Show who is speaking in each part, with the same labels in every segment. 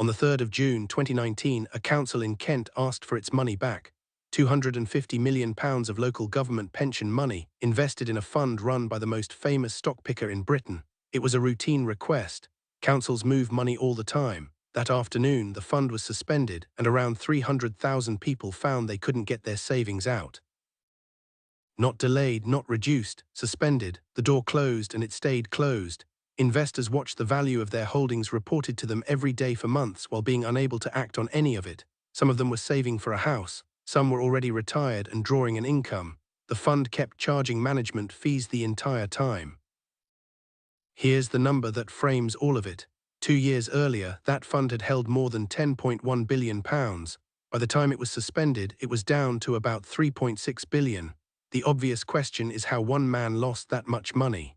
Speaker 1: On the 3rd of June 2019, a council in Kent asked for its money back. £250 million of local government pension money invested in a fund run by the most famous stock picker in Britain. It was a routine request. Councils move money all the time. That afternoon, the fund was suspended and around 300,000 people found they couldn't get their savings out. Not delayed, not reduced, suspended. The door closed and it stayed closed. Investors watched the value of their holdings reported to them every day for months while being unable to act on any of it. Some of them were saving for a house. Some were already retired and drawing an income. The fund kept charging management fees the entire time. Here's the number that frames all of it. 2 years earlier, that fund had held more than £10.1 billion. By the time it was suspended, it was down to about £3.6 billion. The obvious question is how one man lost that much money.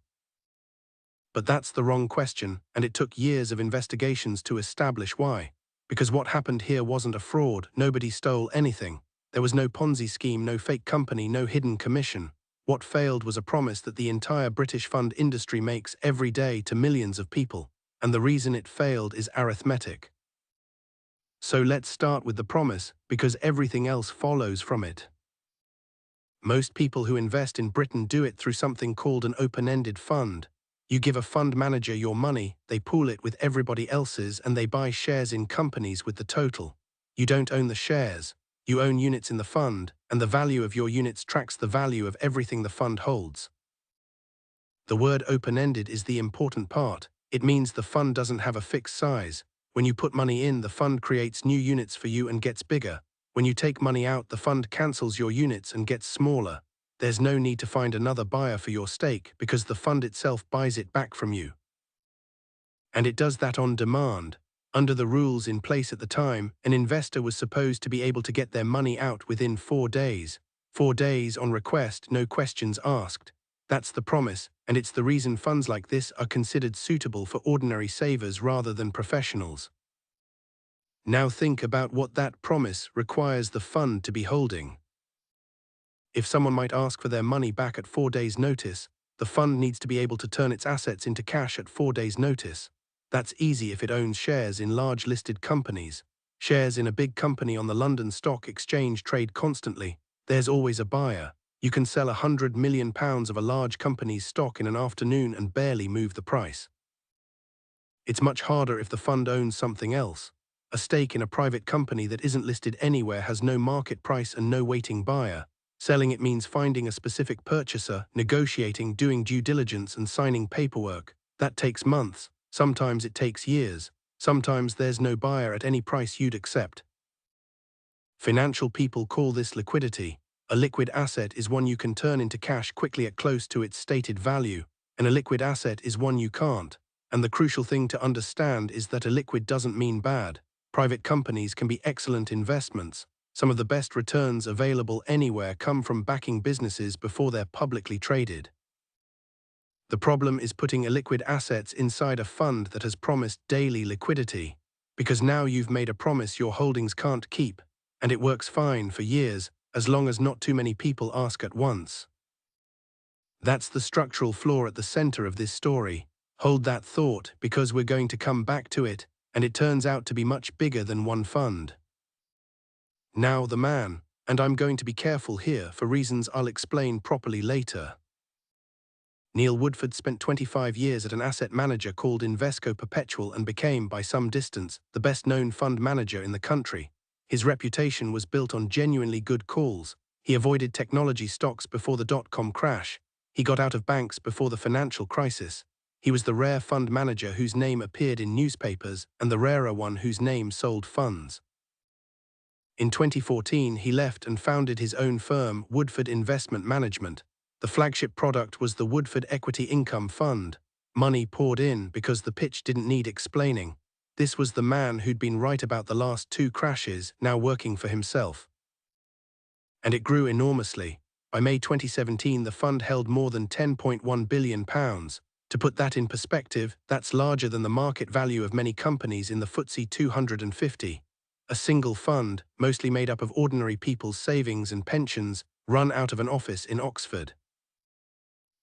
Speaker 1: But that's the wrong question, and it took years of investigations to establish why. Because what happened here wasn't a fraud, nobody stole anything. There was no Ponzi scheme, no fake company, no hidden commission. What failed was a promise that the entire British fund industry makes every day to millions of people. And the reason it failed is arithmetic. So let's start with the promise, because everything else follows from it. Most people who invest in Britain do it through something called an open-ended fund. You give a fund manager your money, they pool it with everybody else's, and they buy shares in companies with the total. You don't own the shares. You own units in the fund, and the value of your units tracks the value of everything the fund holds. The word open-ended is the important part. It means the fund doesn't have a fixed size. When you put money in, the fund creates new units for you and gets bigger. When you take money out, the fund cancels your units and gets smaller. There's no need to find another buyer for your stake because the fund itself buys it back from you. And it does that on demand. Under the rules in place at the time, an investor was supposed to be able to get their money out within 4 days. 4 days on request, no questions asked. That's the promise, and it's the reason funds like this are considered suitable for ordinary savers rather than professionals. Now think about what that promise requires the fund to be holding. If someone might ask for their money back at 4 days' notice, the fund needs to be able to turn its assets into cash at 4 days' notice. That's easy if it owns shares in large listed companies. Shares in a big company on the London Stock Exchange trade constantly. There's always a buyer. You can sell £100 million of a large company's stock in an afternoon and barely move the price. It's much harder if the fund owns something else. A stake in a private company that isn't listed anywhere has no market price and no waiting buyer. Selling it means finding a specific purchaser, negotiating, doing due diligence and signing paperwork. That takes months. Sometimes it takes years. Sometimes there's no buyer at any price you'd accept. Financial people call this liquidity. A liquid asset is one you can turn into cash quickly at close to its stated value, and a liquid asset is one you can't. And the crucial thing to understand is that a liquid doesn't mean bad. Private companies can be excellent investments. Some of the best returns available anywhere come from backing businesses before they're publicly traded. The problem is putting illiquid assets inside a fund that has promised daily liquidity. Because now you've made a promise your holdings can't keep, and it works fine for years, as long as not too many people ask at once. That's the structural flaw at the center of this story. Hold that thought, because we're going to come back to it, and it turns out to be much bigger than one fund. Now the man, and I'm going to be careful here for reasons I'll explain properly later. Neil Woodford spent 25 years at an asset manager called Invesco Perpetual and became, by some distance, the best-known fund manager in the country. His reputation was built on genuinely good calls. He avoided technology stocks before the dot-com crash. He got out of banks before the financial crisis. He was the rare fund manager whose name appeared in newspapers and the rarer one whose name sold funds. In 2014, he left and founded his own firm, Woodford Investment Management. The flagship product was the Woodford Equity Income Fund. Money poured in because the pitch didn't need explaining. This was the man who'd been right about the last 2 crashes, now working for himself. And it grew enormously. By May 2017, the fund held more than £10.1 billion. To put that in perspective, that's larger than the market value of many companies in the FTSE 250. A single fund, mostly made up of ordinary people's savings and pensions, run out of an office in Oxford.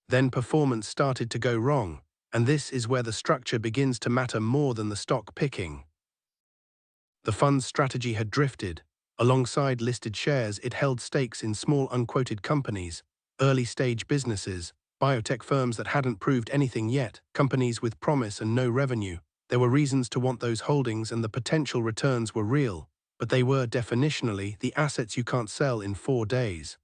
Speaker 1: Then performance started to go wrong, and this is where the structure begins to matter more than the stock picking. The fund's strategy had drifted. Alongside listed shares, it held stakes in small unquoted companies, early-stage businesses, biotech firms that hadn't proved anything yet, companies with promise and no revenue. There were reasons to want those holdings and the potential returns were real, but they were, definitionally, the assets you can't sell in 4 days.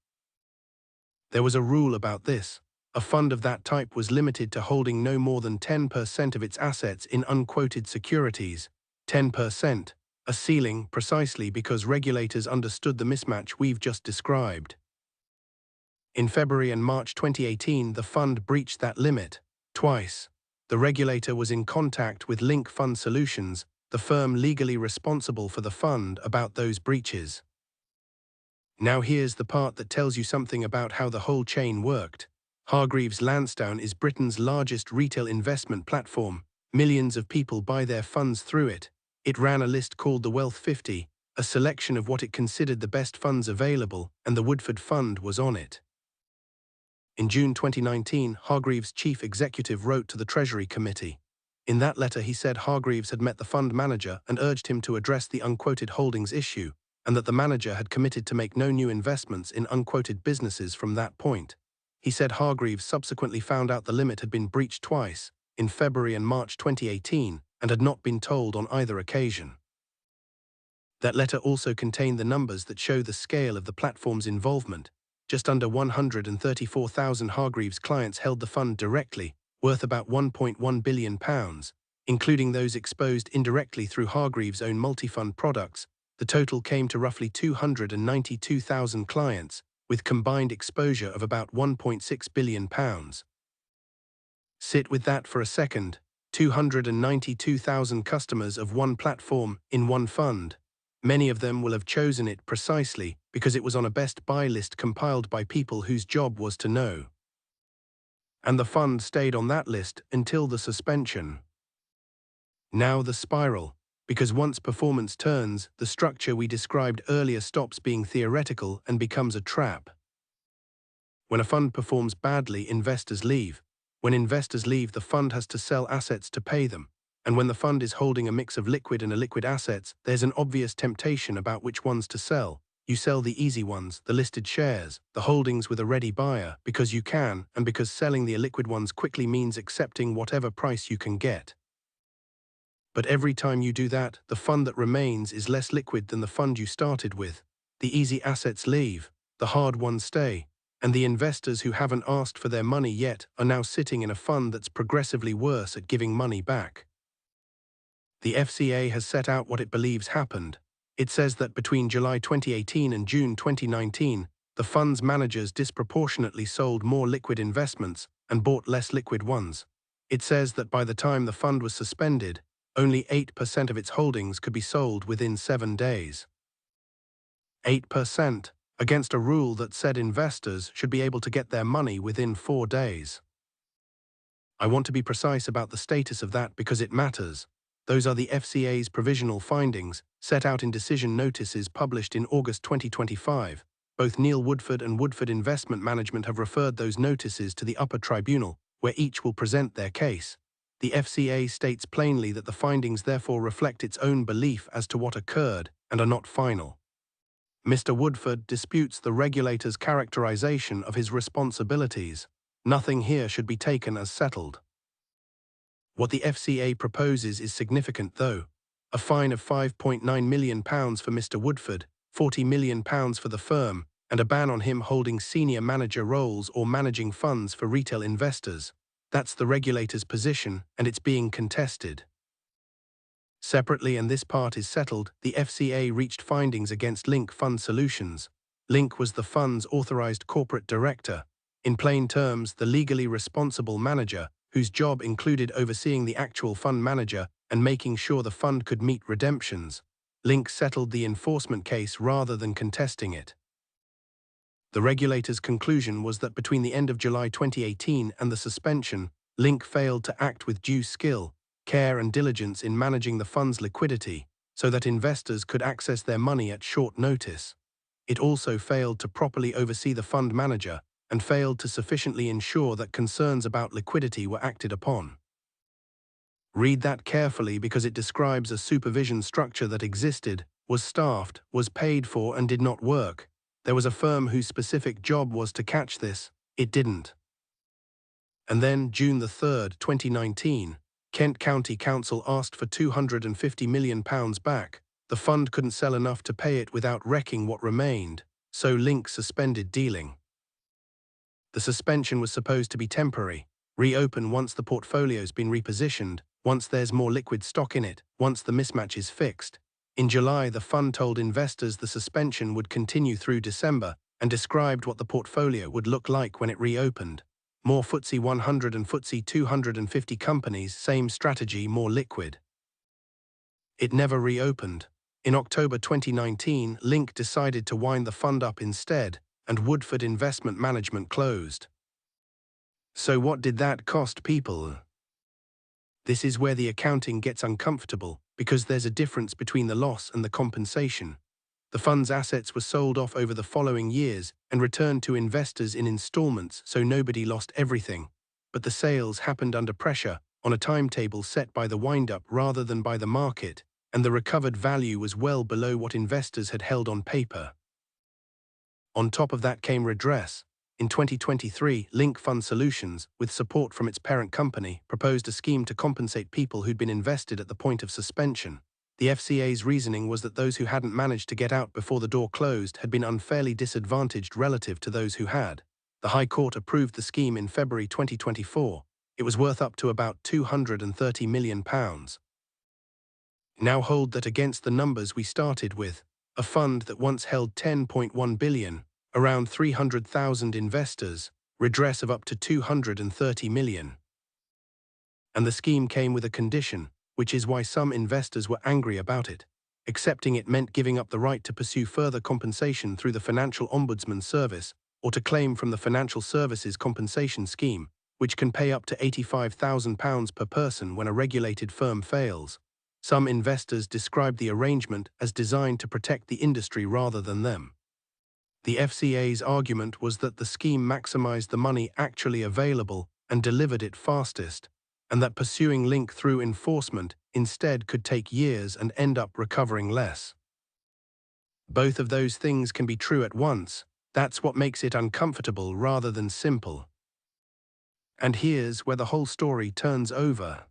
Speaker 1: There was a rule about this. A fund of that type was limited to holding no more than 10% of its assets in unquoted securities. 10%, a ceiling precisely because regulators understood the mismatch we've just described. In February and March 2018, the fund breached that limit, twice. The regulator was in contact with Link Fund Solutions, the firm legally responsible for the fund, about those breaches. Now here's the part that tells you something about how the whole chain worked. Hargreaves Lansdown is Britain's largest retail investment platform. Millions of people buy their funds through it. It ran a list called the Wealth 50, a selection of what it considered the best funds available, and the Woodford Fund was on it. In June 2019, Hargreaves' chief executive wrote to the Treasury Committee. In that letter he said Hargreaves had met the fund manager and urged him to address the unquoted holdings issue, and that the manager had committed to make no new investments in unquoted businesses from that point. He said Hargreaves subsequently found out the limit had been breached twice, in February and March 2018, and had not been told on either occasion. That letter also contained the numbers that show the scale of the platform's involvement. Just under 134,000 Hargreaves clients held the fund directly, worth about £1.1 billion, including those exposed indirectly through Hargreaves' own multi-fund products. The total came to roughly 292,000 clients, with combined exposure of about £1.6 billion. Sit with that for a second. 292,000 customers of one platform in one fund. Many of them will have chosen it precisely because it was on a best buy list compiled by people whose job was to know. And the fund stayed on that list until the suspension. Now the spiral, because once performance turns, the structure we described earlier stops being theoretical and becomes a trap. When a fund performs badly, investors leave. When investors leave, the fund has to sell assets to pay them. And when the fund is holding a mix of liquid and illiquid assets, there's an obvious temptation about which ones to sell. You sell the easy ones, the listed shares, the holdings with a ready buyer, because you can, and because selling the illiquid ones quickly means accepting whatever price you can get. But every time you do that, the fund that remains is less liquid than the fund you started with. The easy assets leave, the hard ones stay, and the investors who haven't asked for their money yet are now sitting in a fund that's progressively worse at giving money back. The FCA has set out what it believes happened. It says that between July 2018 and June 2019, the fund's managers disproportionately sold more liquid investments and bought less liquid ones. It says that by the time the fund was suspended, only 8% of its holdings could be sold within 7 days. 8%, against a rule that said investors should be able to get their money within 4 days. I want to be precise about the status of that because it matters. Those are the FCA's provisional findings, set out in decision notices published in August 2025. Both Neil Woodford and Woodford Investment Management have referred those notices to the upper tribunal, where each will present their case. The FCA states plainly that the findings therefore reflect its own belief as to what occurred and are not final. Mr. Woodford disputes the regulator's characterization of his responsibilities. Nothing here should be taken as settled. What the FCA proposes is significant, though. A fine of £5.9 million for Mr. Woodford, £40 million for the firm, and a ban on him holding senior manager roles or managing funds for retail investors. That's the regulator's position, and it's being contested. Separately, and this part is settled, the FCA reached findings against Link Fund Solutions. Link was the fund's authorized corporate director. In plain terms, the legally responsible manager, whose job included overseeing the actual fund manager and making sure the fund could meet redemptions. Link settled the enforcement case rather than contesting it. The regulator's conclusion was that between the end of July 2018 and the suspension, Link failed to act with due skill, care and diligence in managing the fund's liquidity, so that investors could access their money at short notice. It also failed to properly oversee the fund manager, and failed to sufficiently ensure that concerns about liquidity were acted upon. Read that carefully because it describes a supervision structure that existed, was staffed, was paid for, and did not work. There was a firm whose specific job was to catch this. It didn't. And then, June the 3rd, 2019, Kent County Council asked for £250 million back. The fund couldn't sell enough to pay it without wrecking what remained, so Link suspended dealing. The suspension was supposed to be temporary, reopen once the portfolio's been repositioned, once there's more liquid stock in it, once the mismatch is fixed. In July, the fund told investors the suspension would continue through December and described what the portfolio would look like when it reopened. More FTSE 100 and FTSE 250 companies, same strategy, more liquid. It never reopened. In October 2019, Link decided to wind the fund up instead, and Woodford Investment Management closed. So what did that cost people? This is where the accounting gets uncomfortable, because there's a difference between the loss and the compensation. The fund's assets were sold off over the following years and returned to investors in installments, so nobody lost everything. But the sales happened under pressure, on a timetable set by the wind-up rather than by the market, and the recovered value was well below what investors had held on paper. On top of that came Redress. In 2023, Link Fund Solutions, with support from its parent company, proposed a scheme to compensate people who'd been invested at the point of suspension. The FCA's reasoning was that those who hadn't managed to get out before the door closed had been unfairly disadvantaged relative to those who had. The High Court approved the scheme in February 2024. It was worth up to about £230 million. Now hold that against the numbers we started with. A fund that once held £10.1 billion, around 300,000 investors, redress of up to £230 million. And the scheme came with a condition, which is why some investors were angry about it. Accepting it meant giving up the right to pursue further compensation through the Financial Ombudsman Service, or to claim from the Financial Services Compensation Scheme, which can pay up to £85,000 per person when a regulated firm fails. Some investors described the arrangement as designed to protect the industry rather than them. The FCA's argument was that the scheme maximized the money actually available and delivered it fastest, and that pursuing Link through enforcement instead could take years and end up recovering less. Both of those things can be true at once. That's what makes it uncomfortable rather than simple. And here's where the whole story turns over.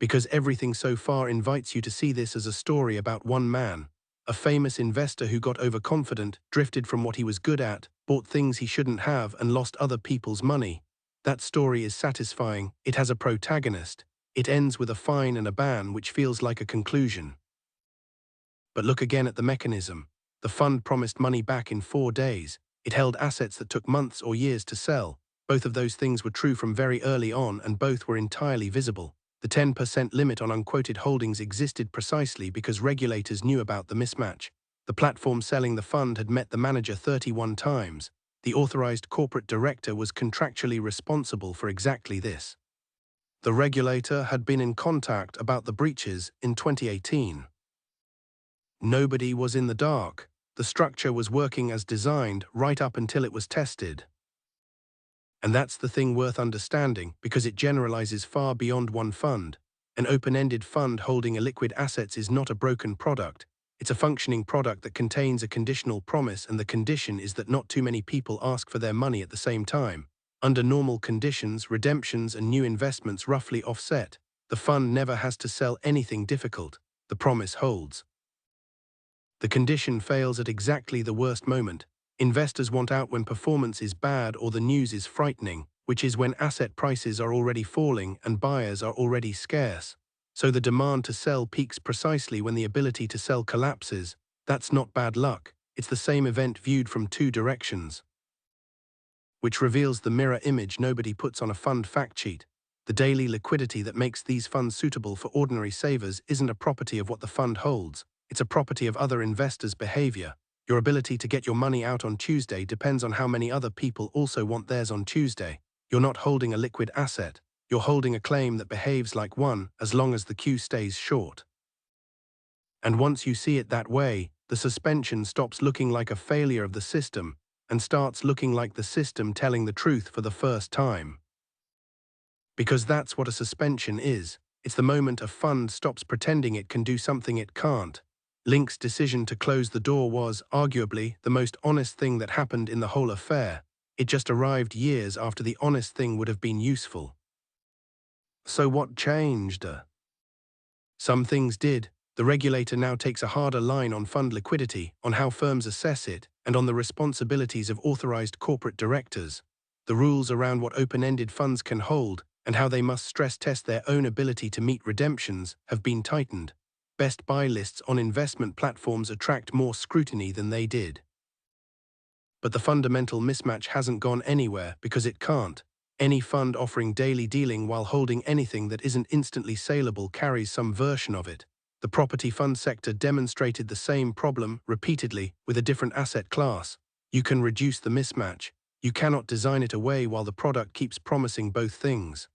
Speaker 1: Because everything so far invites you to see this as a story about one man, a famous investor who got overconfident, drifted from what he was good at, bought things he shouldn't have, and lost other people's money. That story is satisfying. It has a protagonist. It ends with a fine and a ban, which feels like a conclusion. But look again at the mechanism. The fund promised money back in 4 days. It held assets that took months or years to sell. Both of those things were true from very early on, and both were entirely visible. The 10% limit on unquoted holdings existed precisely because regulators knew about the mismatch. The platform selling the fund had met the manager 31 times. The authorized corporate director was contractually responsible for exactly this. The regulator had been in contact about the breaches in 2018. Nobody was in the dark. The structure was working as designed right up until it was tested. And that's the thing worth understanding, because it generalizes far beyond one fund. An open-ended fund holding illiquid assets is not a broken product. It's a functioning product that contains a conditional promise, and the condition is that not too many people ask for their money at the same time. Under normal conditions, redemptions and new investments roughly offset. The fund never has to sell anything difficult. The promise holds. The condition fails at exactly the worst moment. Investors want out when performance is bad or the news is frightening, which is when asset prices are already falling and buyers are already scarce. So the demand to sell peaks precisely when the ability to sell collapses. That's not bad luck. It's the same event viewed from two directions, which reveals the mirror image nobody puts on a fund fact sheet. The daily liquidity that makes these funds suitable for ordinary savers isn't a property of what the fund holds. It's a property of other investors' behavior. Your ability to get your money out on Tuesday depends on how many other people also want theirs on Tuesday. You're not holding a liquid asset. You're holding a claim that behaves like one as long as the queue stays short. And once you see it that way, the suspension stops looking like a failure of the system and starts looking like the system telling the truth for the first time. Because that's what a suspension is. It's the moment a fund stops pretending it can do something it can't. Link's decision to close the door was, arguably, the most honest thing that happened in the whole affair. It just arrived years after the honest thing would have been useful. So what changed? Some things did. The regulator now takes a harder line on fund liquidity, on how firms assess it, and on the responsibilities of authorized corporate directors. The rules around what open-ended funds can hold and how they must stress-test their own ability to meet redemptions have been tightened. Best buy lists on investment platforms attract more scrutiny than they did. But the fundamental mismatch hasn't gone anywhere because it can't. Any fund offering daily dealing while holding anything that isn't instantly saleable carries some version of it. The property fund sector demonstrated the same problem repeatedly with a different asset class. You can reduce the mismatch. You cannot design it away while the product keeps promising both things.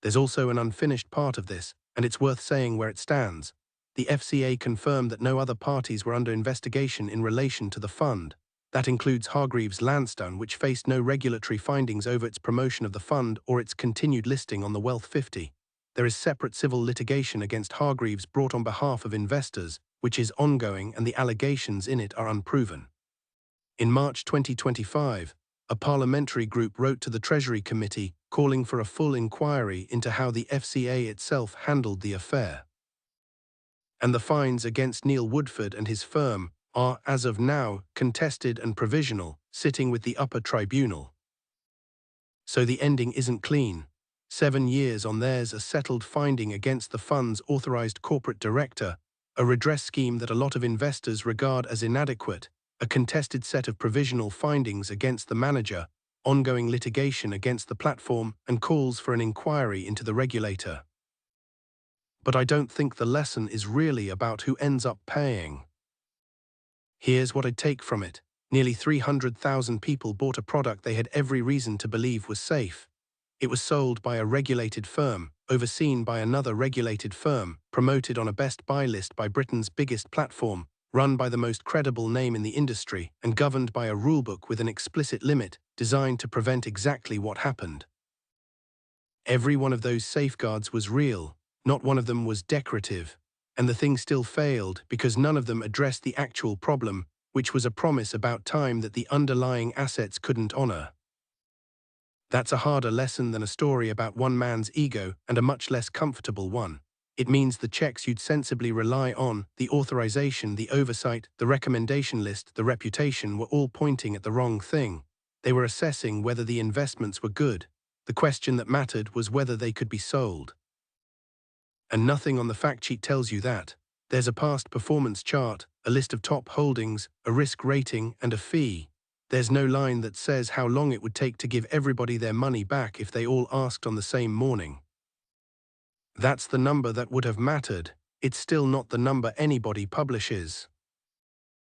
Speaker 1: There's also an unfinished part of this, and it's worth saying where it stands. The FCA confirmed that no other parties were under investigation in relation to the fund. That includes Hargreaves Lansdown, which faced no regulatory findings over its promotion of the fund or its continued listing on the Wealth 50. There is separate civil litigation against Hargreaves brought on behalf of investors, which is ongoing, and the allegations in it are unproven. In March 2025, a parliamentary group wrote to the Treasury Committee calling for a full inquiry into how the FCA itself handled the affair. And the fines against Neil Woodford and his firm are, as of now, contested and provisional, sitting with the upper tribunal. So the ending isn't clean. 7 years on, there's a settled finding against the fund's authorized corporate director, a redress scheme that a lot of investors regard as inadequate, a contested set of provisional findings against the manager, ongoing litigation against the platform, and calls for an inquiry into the regulator. But I don't think the lesson is really about who ends up paying. Here's what I'd take from it. Nearly 300,000 people bought a product they had every reason to believe was safe. It was sold by a regulated firm, overseen by another regulated firm, promoted on a best buy list by Britain's biggest platform, run by the most credible name in the industry, and governed by a rulebook with an explicit limit designed to prevent exactly what happened. Every one of those safeguards was real, not one of them was decorative, and the thing still failed because none of them addressed the actual problem, which was a promise about time that the underlying assets couldn't honor. That's a harder lesson than a story about one man's ego, and a much less comfortable one. It means the checks you'd sensibly rely on, the authorization, the oversight, the recommendation list, the reputation, were all pointing at the wrong thing. They were assessing whether the investments were good. The question that mattered was whether they could be sold. And nothing on the fact sheet tells you that. There's a past performance chart, a list of top holdings, a risk rating, and a fee. There's no line that says how long it would take to give everybody their money back if they all asked on the same morning. That's the number that would have mattered. It's still not the number anybody publishes.